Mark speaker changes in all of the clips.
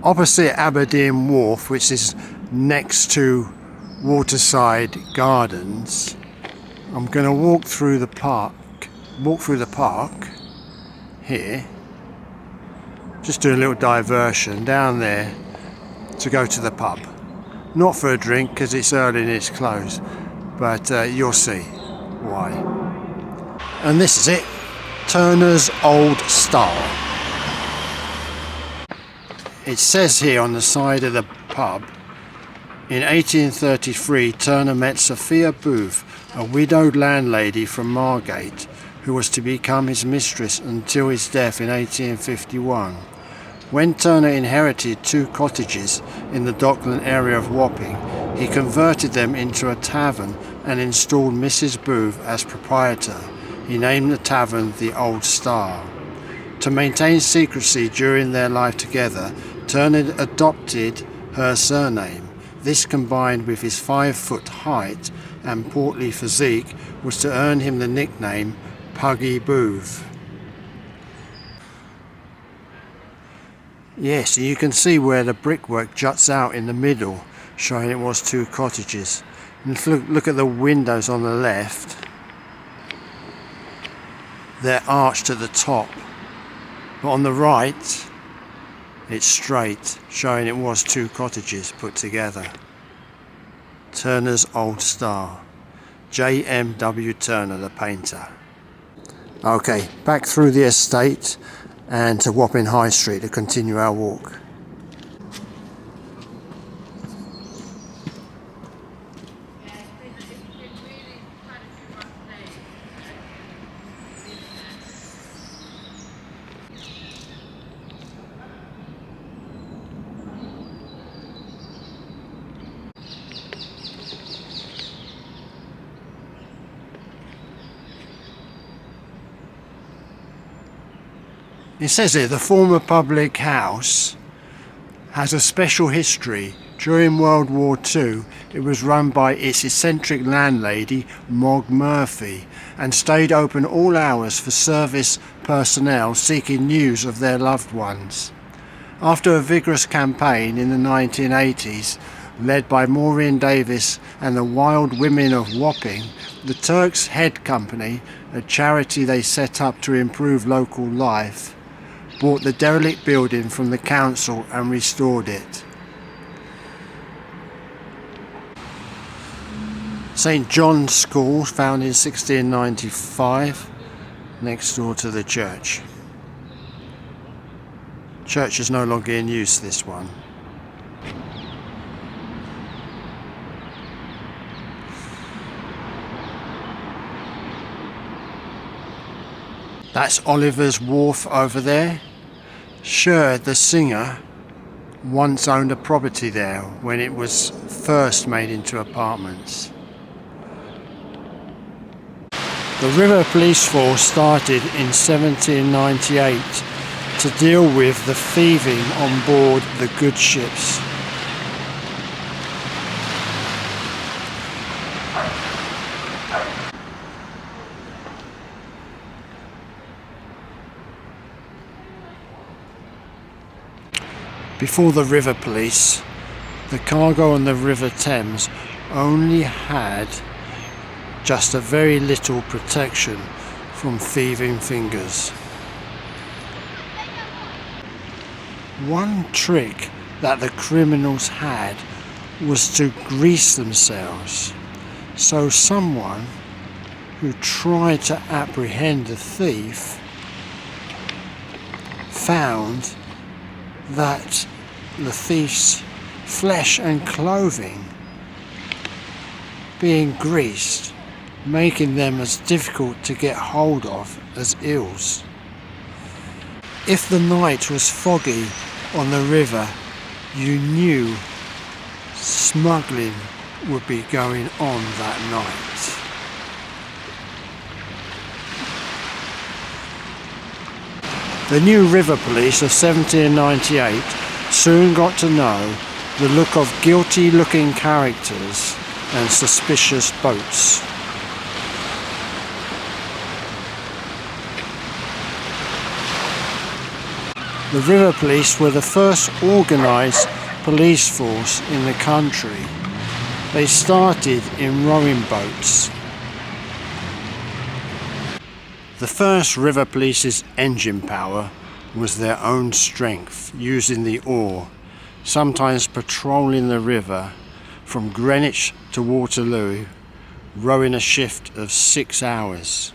Speaker 1: Opposite Aberdeen Wharf, which is next to Waterside Gardens, I'm going to walk through the park here, just do a little diversion down there to go to the pub. Not for a drink because it's early and it's closed, but you'll see why. And this is it, Turner's Old Star. It says here on the side of the pub, in 1833 Turner met Sophia Booth, a widowed landlady from Margate, who was to become his mistress until his death in 1851. When Turner inherited 2 cottages in the Dockland area of Wapping, he converted them into a tavern and installed Mrs. Booth as proprietor. He named the tavern the Old Star. To maintain secrecy during their life together, Turner adopted her surname. This, combined with his 5-foot height and portly physique, was to earn him the nickname Puggy Booth. Yes, you can see where the brickwork juts out in the middle, showing it was 2 cottages. And look at the windows on the left. They're arched at the top, but on the right it's straight, showing it was 2 cottages put together. Turner's Old Star. J.M.W. Turner, the painter. Okay, back through the estate and to Wapping High Street to continue our walk. It says here the former public house has a special history. During World War II, it was run by its eccentric landlady, Mog Murphy, and stayed open all hours for service personnel seeking news of their loved ones. After a vigorous campaign in the 1980s, led by Maureen Davis and the Wild Women of Wapping, the Turk's Head Company, a charity they set up to improve local life, bought the derelict building from the council and restored it. St John's School, founded in 1695, next door to the church. Church is no longer in use, this one. That's Oliver's Wharf over there. Sure, the singer once owned a property there when it was first made into apartments. The River Police Force started in 1798 to deal with the thieving on board the good ships. Before the River Police, the cargo on the River Thames only had just a very little protection from thieving fingers. One trick that the criminals had was to grease themselves, so someone who tried to apprehend the thief found that the thief's flesh and clothing being greased, making them as difficult to get hold of as eels. If the night was foggy on the river, you knew smuggling would be going on that night. The new River Police of 1798 soon got to know the look of guilty-looking characters and suspicious boats. The river police were the first organised police force in the country. They started in rowing boats. The first river police's engine power was their own strength, using the oar, sometimes patrolling the river from Greenwich to Waterloo, rowing a shift of 6 hours.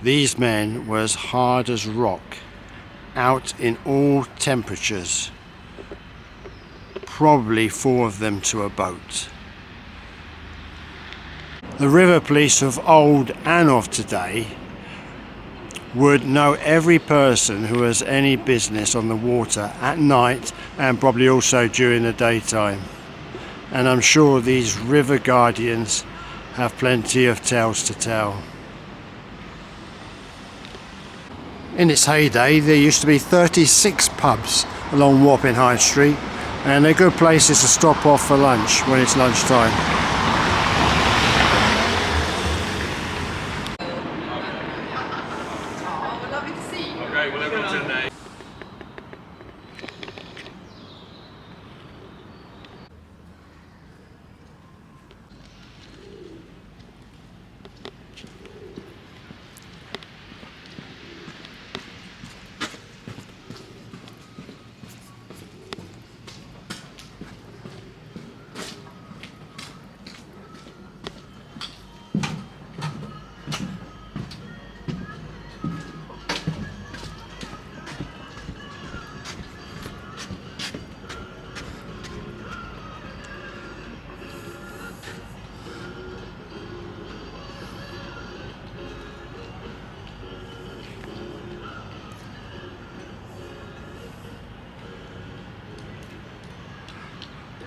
Speaker 1: These men were as hard as rock, out in all temperatures, probably 4 of them to a boat. The river police of old and of today would know every person who has any business on the water at night and probably also during the daytime. And I'm sure these river guardians have plenty of tales to tell. In its heyday, there used to be 36 pubs along Wapping High Street, and they're good places to stop off for lunch when it's lunchtime.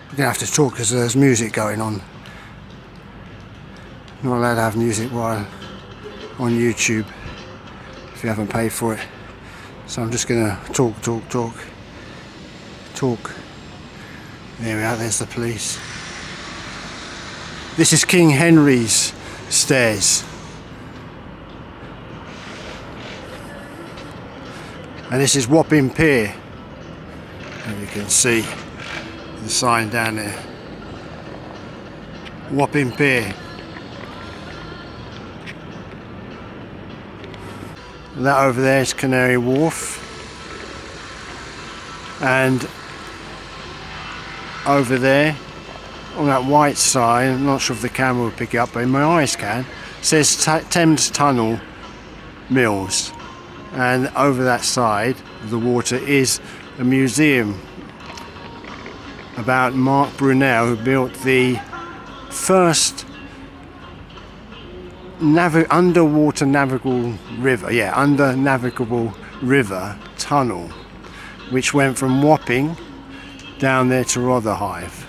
Speaker 1: We're going to have to talk because there's music going on. Not allowed to have music while on YouTube if you haven't paid for it. So I'm just going to talk. There we are, there's the police. This is King Henry's Stairs. And this is Wapping Pier. And you can see the sign down there. Wapping Pier. And that over there is Canary Wharf. And over there, on that white sign, I'm not sure if the camera will pick it up, but my eyes can, says Thames Tunnel Mills. And over that side of the water is a museum about Mark Brunel, who built the first underwater navigable river tunnel, which went from Wapping down there to Rotherhithe.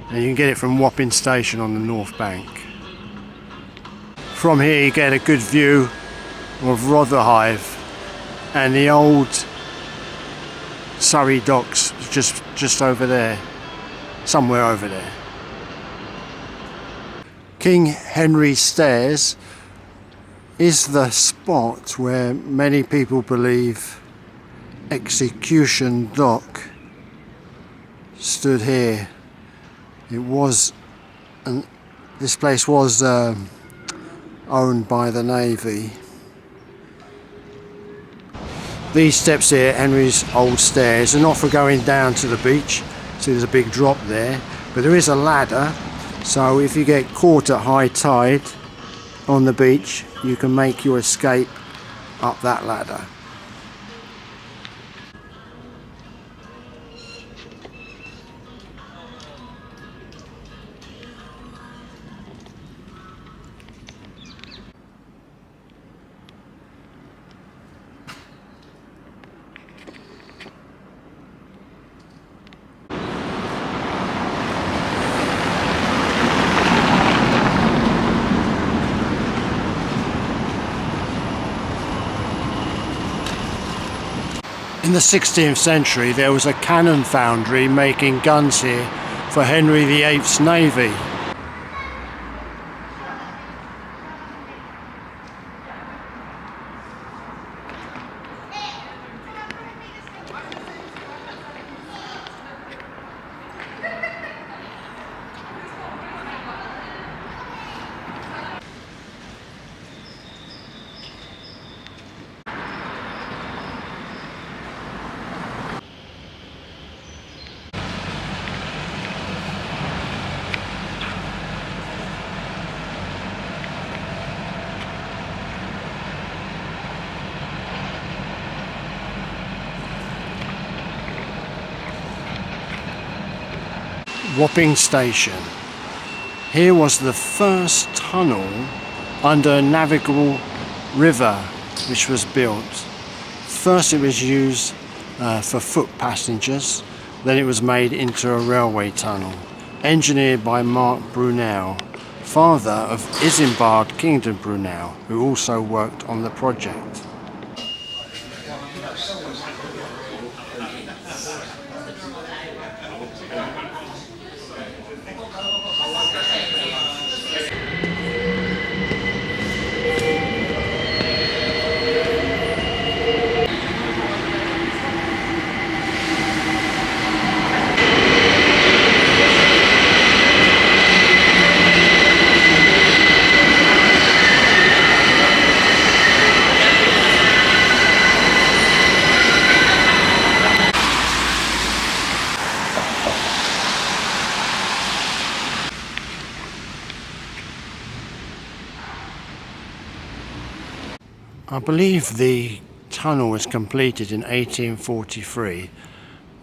Speaker 1: And you can get it from Wapping Station on the north bank. From here you get a good view of Rotherhithe and the old Surrey docks just over there, somewhere over there. King Henry's Stairs is the spot where many people believe Execution Dock stood here. It was, and this place was owned by the Navy. These steps here, Henry's old stairs, are not for going down to the beach. See, there's a big drop there, but there is a ladder, so if you get caught at high tide on the beach, you can make your escape up that ladder. In the 16th century there was a cannon foundry making guns here for Henry VIII's navy. Wapping Station. Here was the first tunnel under a navigable river which was built. First it was used for foot passengers, then it was made into a railway tunnel, engineered by Marc Brunel, father of Isambard Kingdom Brunel, who also worked on the project. I believe the tunnel was completed in 1843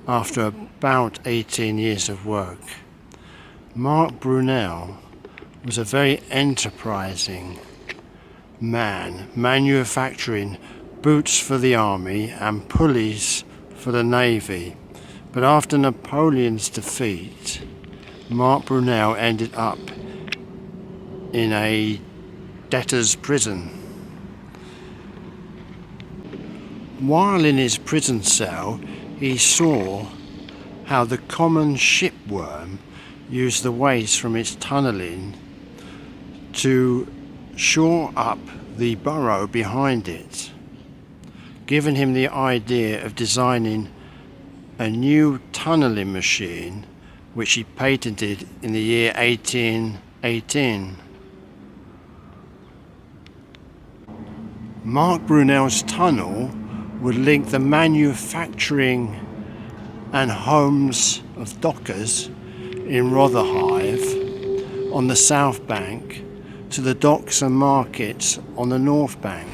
Speaker 1: after about 18 years of work. Marc Brunel was a very enterprising man, manufacturing boots for the army and pulleys for the navy. But after Napoleon's defeat, Marc Brunel ended up in a debtor's prison. While in his prison cell, he saw how the common shipworm used the waste from its tunnelling to shore up the burrow behind it, giving him the idea of designing a new tunnelling machine which he patented in the year 1818. Marc Brunel's tunnel would link the manufacturing and homes of dockers in Rotherhithe on the south bank to the docks and markets on the north bank.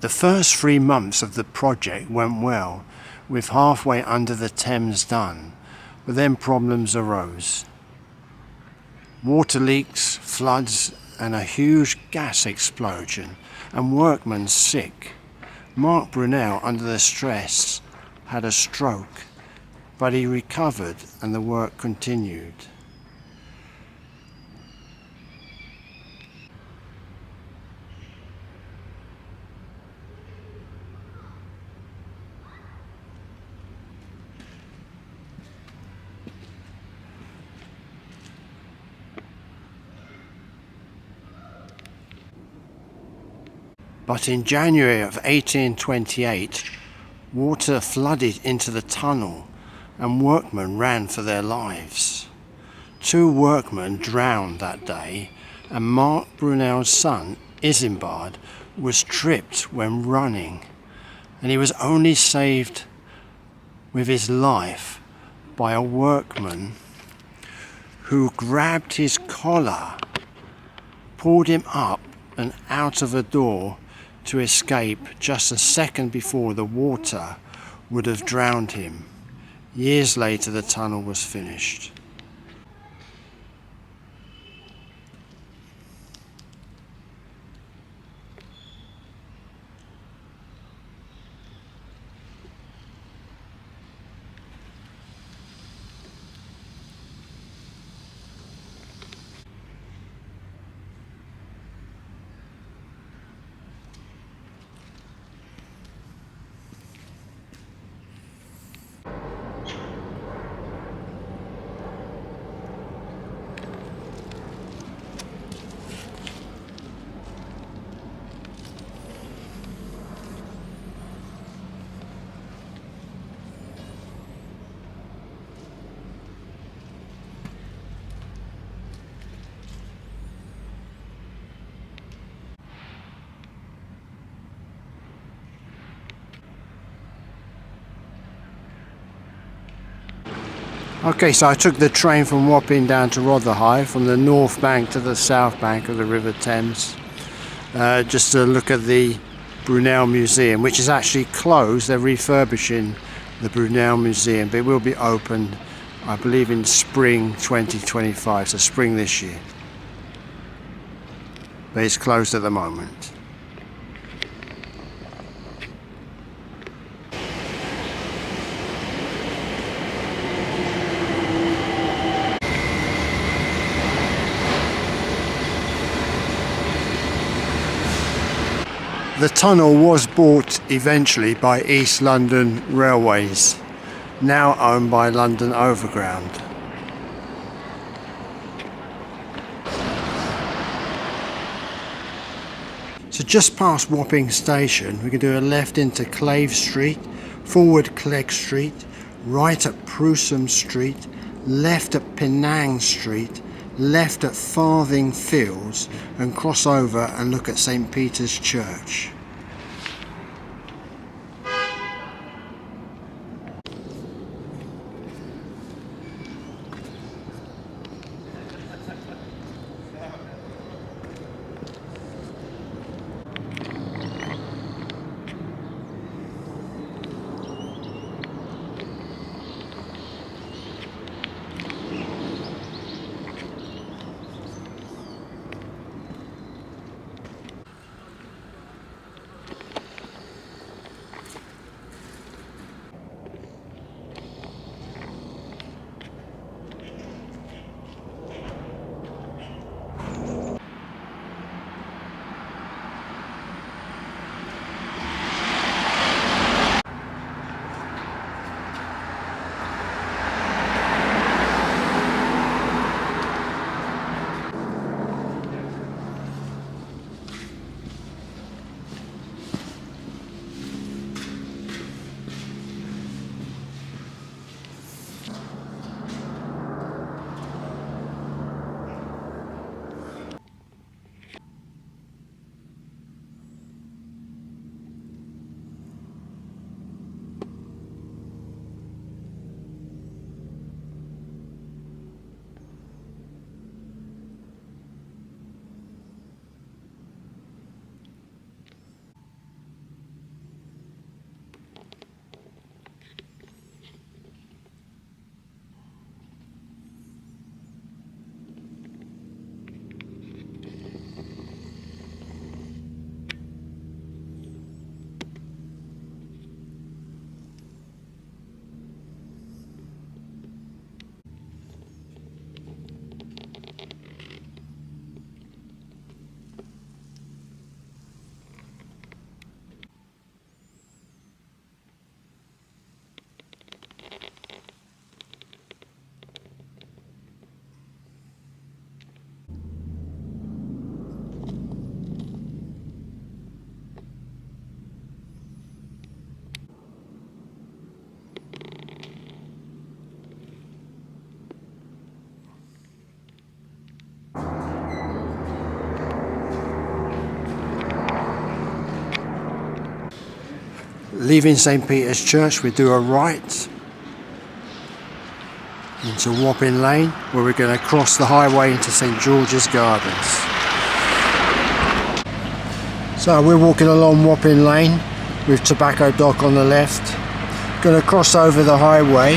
Speaker 1: The first 3 months of the project went well, with halfway under the Thames done, but then problems arose. Water leaks, floods and a huge gas explosion, and workmen sick. Marc Brunel, under the stress, had a stroke, but he recovered and the work continued. But in January of 1828, water flooded into the tunnel and workmen ran for their lives. 2 workmen drowned that day, and Marc Brunel's son, Isambard, was tripped when running, and he was only saved with his life by a workman who grabbed his collar, pulled him up and out of a door to escape just a second before the water would have drowned him. Years later, the tunnel was finished. Okay, so I took the train from Wapping down to Rotherhithe, from the north bank to the south bank of the River Thames, just to look at the Brunel Museum, which is actually closed. They're refurbishing the Brunel Museum, but it will be opened, I believe, in spring 2025, so spring this year. But it's closed at the moment. The tunnel was bought eventually by East London Railways, now owned by London Overground. So just past Wapping Station, we can do a left into Clave Street, forward Clegg Street, right at Prusum Street, left at Penang Street, left at Farthing Fields, and cross over and look at St. Peter's Church. Leaving St. Peter's Church, we do a right into Wapping Lane, where we're going to cross the highway into St. George's Gardens. So we're walking along Wapping Lane with Tobacco Dock on the left. Going to cross over the highway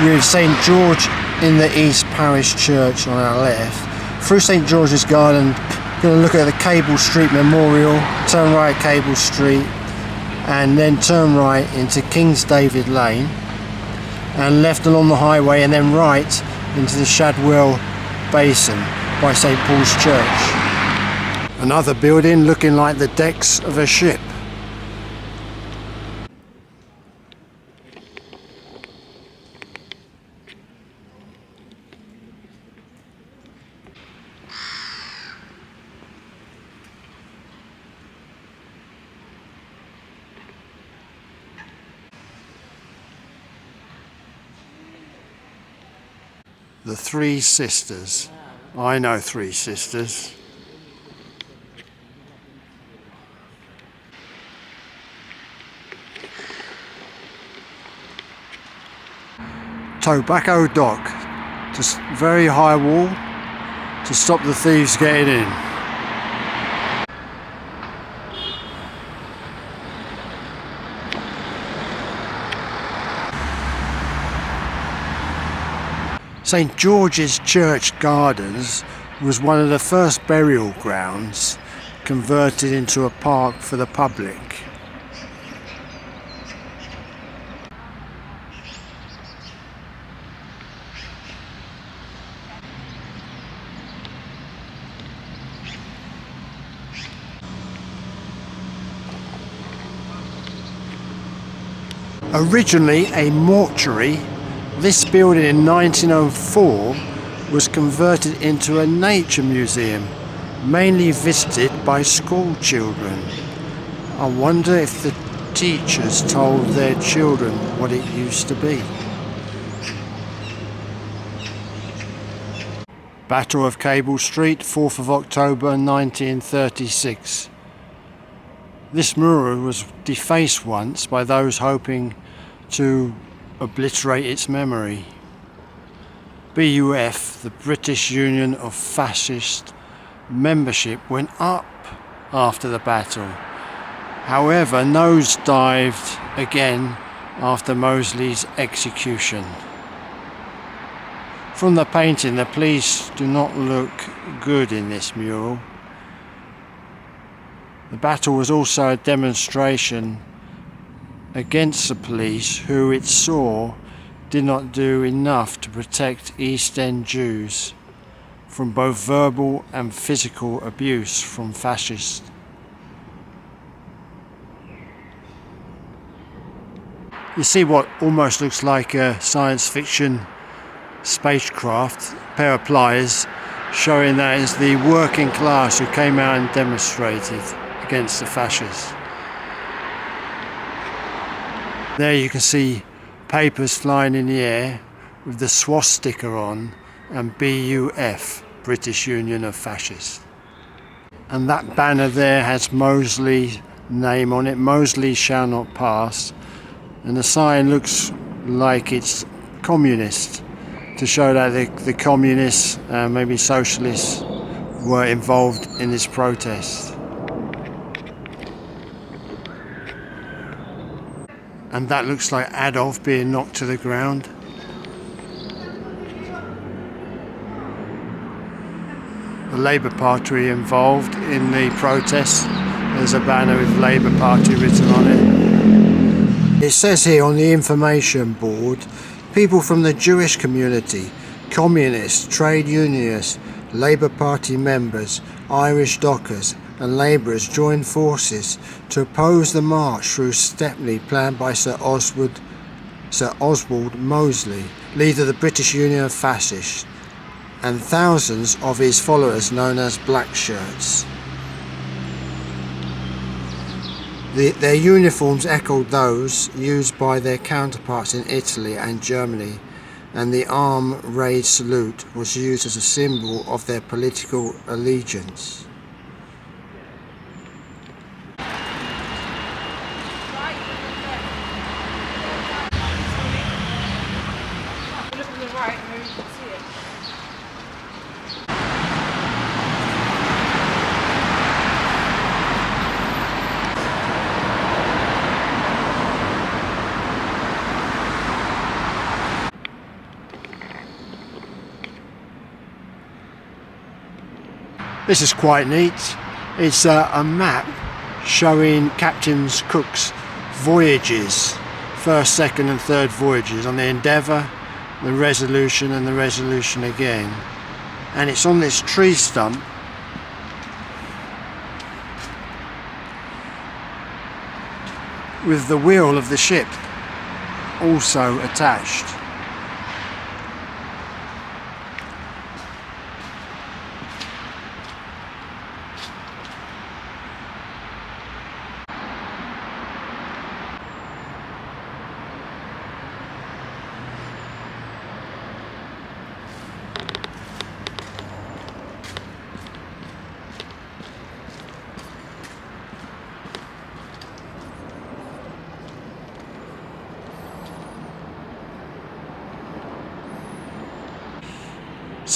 Speaker 1: with St. George in the East Parish Church on our left. Through St. George's Garden, going to look at the Cable Street Memorial, turn right at Cable Street, and then turn right into King's David Lane, and left along the highway, and then right into the Shadwell Basin by St. Paul's Church. Another building looking like the decks of a ship. The Three Sisters. I know Three Sisters. tobacco dock, just very high wall to stop the thieves getting in. St George's Church Gardens was one of the first burial grounds converted into a park for the public. Originally a mortuary, this building in 1904 was converted into a nature museum, mainly visited by school children. I wonder if the teachers told their children what it used to be. Battle of Cable Street, 4th of October 1936. This mural was defaced once by those hoping to obliterate its memory. BUF, the British Union of Fascist membership, went up after the battle. However, nosedived again after Mosley's execution. From the painting, the police do not look good in this mural. The battle was also a demonstration against the police, who it saw did not do enough to protect East End Jews from both verbal and physical abuse from fascists. You see what almost looks like a science fiction spacecraft, pair of pliers, showing that is the working class who came out and demonstrated against the fascists. There you can see papers flying in the air with the swastika on and BUF, British Union of Fascists. And that banner there has Mosley's name on it, Mosley shall not pass, and the sign looks like it's communist, to show that the communists, maybe socialists, were involved in this protest. And that looks like Adolf being knocked to the ground. The Labour Party involved in the protest. There's a banner with Labour Party written on it. It says here on the information board, people from the Jewish community, communists, trade unionists, Labour Party members, Irish dockers and labourers joined forces to oppose the march through Stepney planned by Sir Oswald Mosley, leader of the British Union of Fascists, and thousands of his followers known as Black Shirts. Their uniforms echoed those used by their counterparts in Italy and Germany, and the arm raised salute was used as a symbol of their political allegiance. This is quite neat. It's a map showing Captain's Cook's voyages, first, second and third voyages on the Endeavour, the Resolution and the Resolution again. And it's on this tree stump with the wheel of the ship also attached.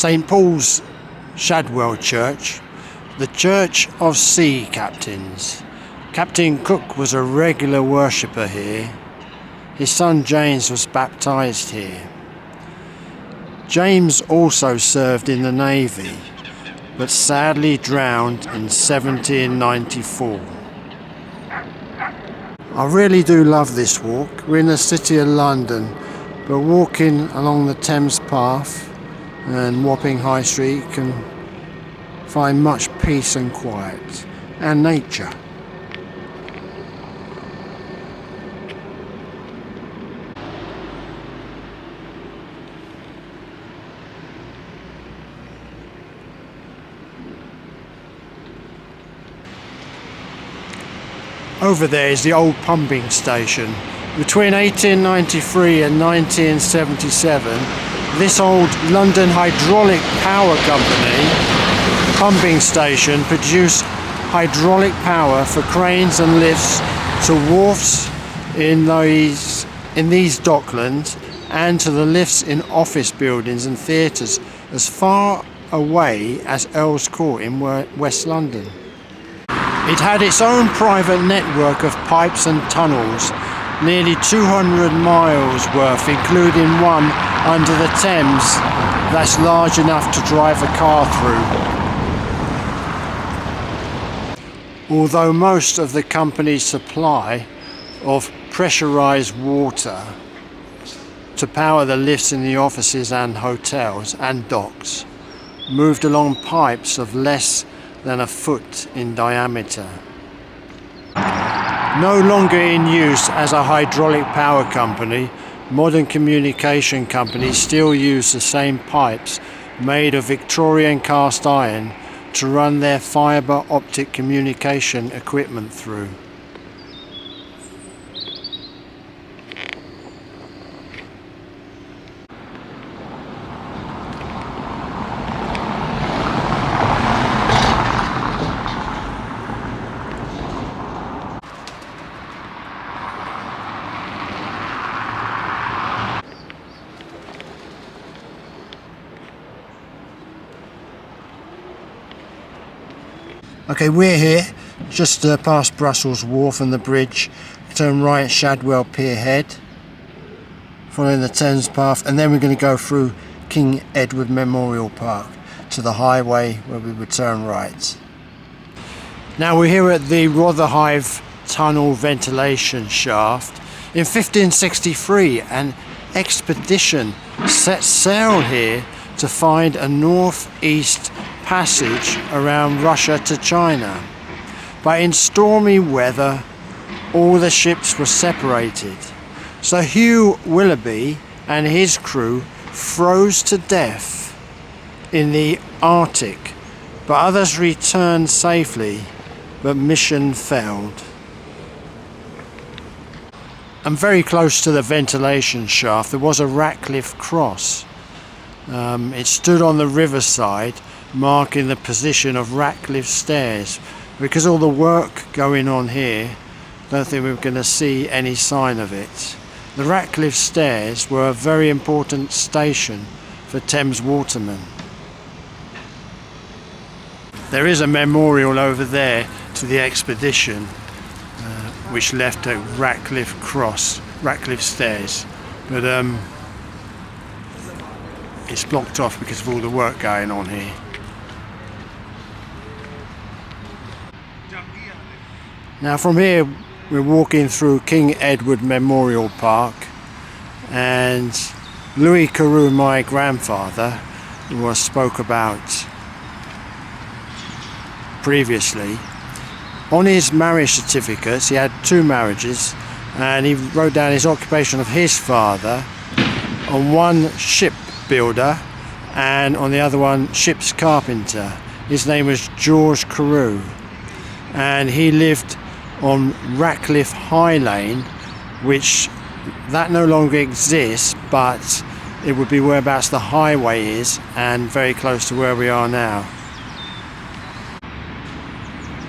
Speaker 1: St Paul's Shadwell Church, the Church of Sea Captains. Captain Cook was a regular worshipper here. His son James was baptised here. James also served in the Navy, but sadly drowned in 1794. I really do love this walk. We're in the City of London, but walking along the Thames Path and Wapping High Street can find much peace and quiet and nature. Over there is the old pumping station. Between 1893 and 1977, this old London Hydraulic Power Company pumping station produced hydraulic power for cranes and lifts to wharfs in these docklands and to the lifts in office buildings and theatres as far away as Earl's Court in West London. It had its own private network of pipes and tunnels, nearly 200 miles worth, including one under the Thames that's large enough to drive a car through. Although most of the company's supply of pressurised water to power the lifts in the offices and hotels and docks moved along pipes of less than a foot in diameter. No longer in use as a hydraulic power company, modern communication companies still use the same pipes made of Victorian cast iron to run their fibre optic communication equipment through. Okay, we're here just past Brussels Wharf and the bridge. Turn right at Shadwell Pier Head, following the Thames Path, and then we're going to go through King Edward Memorial Park to the highway where we would turn right. Now we're here at the Rotherhithe Tunnel ventilation shaft. In 1563, an expedition set sail here to find a northeast passage around Russia to China. But in stormy weather, all the ships were separated. So Hugh Willoughby and his crew froze to death in the Arctic, but others returned safely, but mission failed. And very close to the ventilation shaft there was a Ratcliffe cross. It stood on the riverside, marking the position of Ratcliffe Stairs. Because all the work going on here, I don't think we're going to see any sign of it. The Ratcliffe Stairs were a very important station for Thames watermen. There is a memorial over there to the expedition which left a Ratcliffe cross, Ratcliffe Stairs, but it's blocked off because of all the work going on here. Now from here we're walking through King Edward Memorial Park, and Louis Carew, my grandfather, who I spoke about previously, on his marriage certificates he had 2 marriages, and he wrote down his occupation of his father, on one shipbuilder and on the other one ship's carpenter. His name was George Carew, and he lived on Ratcliffe High Lane, which that no longer exists, but it would be whereabouts the highway is, and very close to where we are now.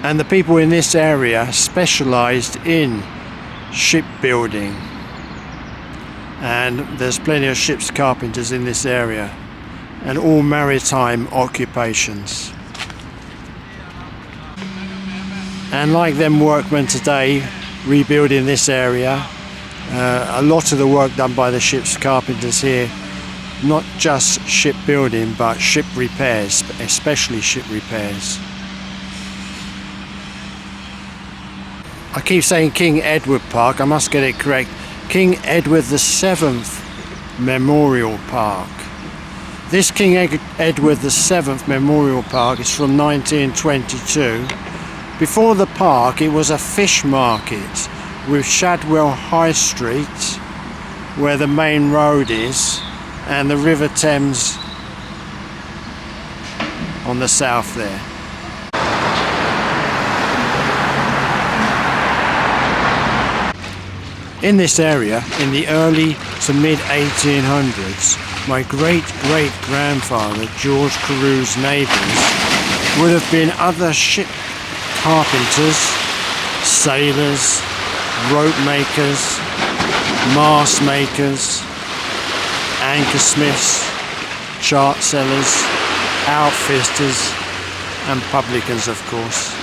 Speaker 1: And the people in this area specialised in shipbuilding, and there's plenty of ship's carpenters in this area, and all maritime occupations. And like them workmen today rebuilding this area, a lot of the work done by the ship's carpenters here, not just shipbuilding but ship repairs, especially ship repairs. I keep saying King Edward Park, I must get it correct. King Edward VII Memorial Park. This King Edward VII Memorial Park is from 1922. Before the park it was a fish market with Shadwell High Street, where the main road is, and the River Thames on the south there. In this area, in the early to mid 1800s, my great-great-grandfather George Carew's neighbours would have been other ship carpenters, sailors, rope makers, mast makers, anchor smiths, chart sellers, outfitters, and publicans, of course.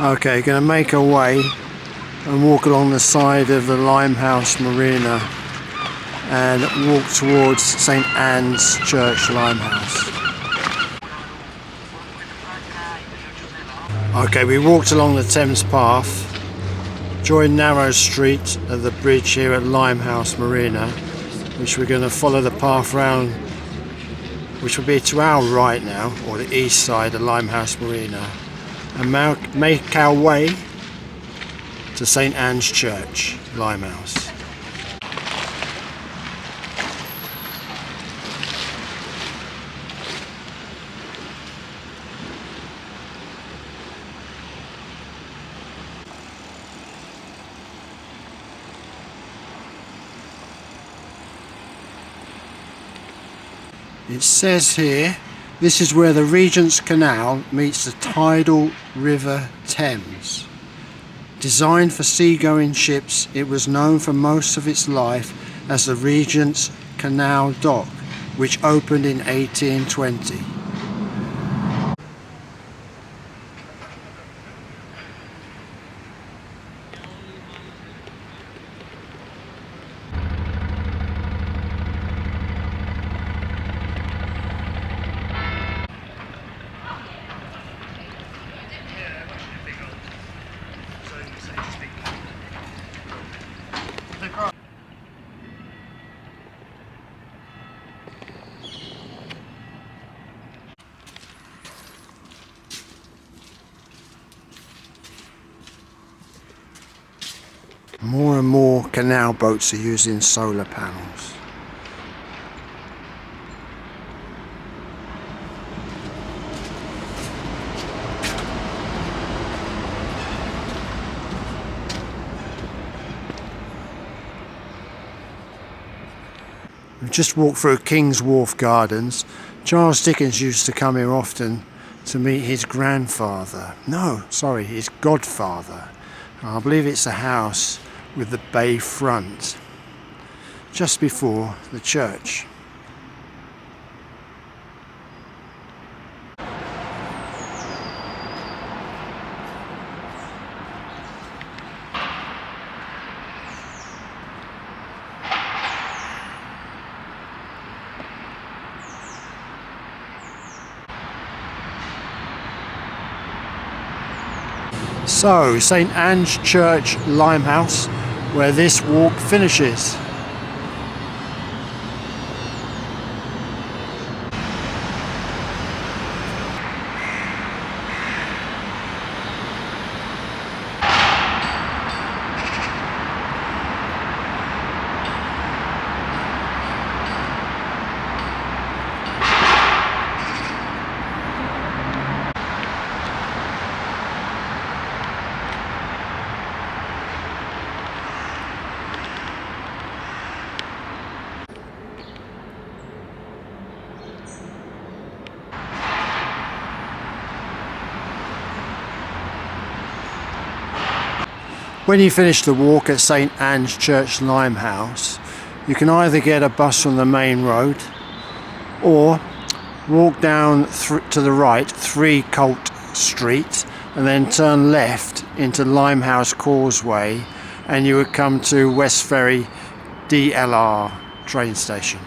Speaker 1: Okay, going to make our way and walk along the side of the Limehouse Marina and walk towards St Anne's Church, Limehouse. Okay, we walked along the Thames path, joined Narrow Street at the bridge here at Limehouse Marina, which we're going to follow the path round, which will be to our right now, or the east side of Limehouse Marina, and make our way to St Anne's Church, Limehouse. It says here, this is where the Regent's Canal meets the tidal River Thames. Designed for seagoing ships, it was known for most of its life as the Regent's Canal Dock, which opened in 1820. More and more canal boats are using solar panels. We've just walked through King's Wharf Gardens. Charles Dickens used to come here often to meet his grandfather. No, sorry, his godfather. I believe it's a house with the bay front. just before the church. So, St Anne's Church, Limehouse, where this walk finishes. When you finish the walk at St Anne's Church, Limehouse, you can either get a bus on the main road or walk down to the right 3 Colt Street and then turn left into Limehouse Causeway, and you would come to West Ferry DLR train station.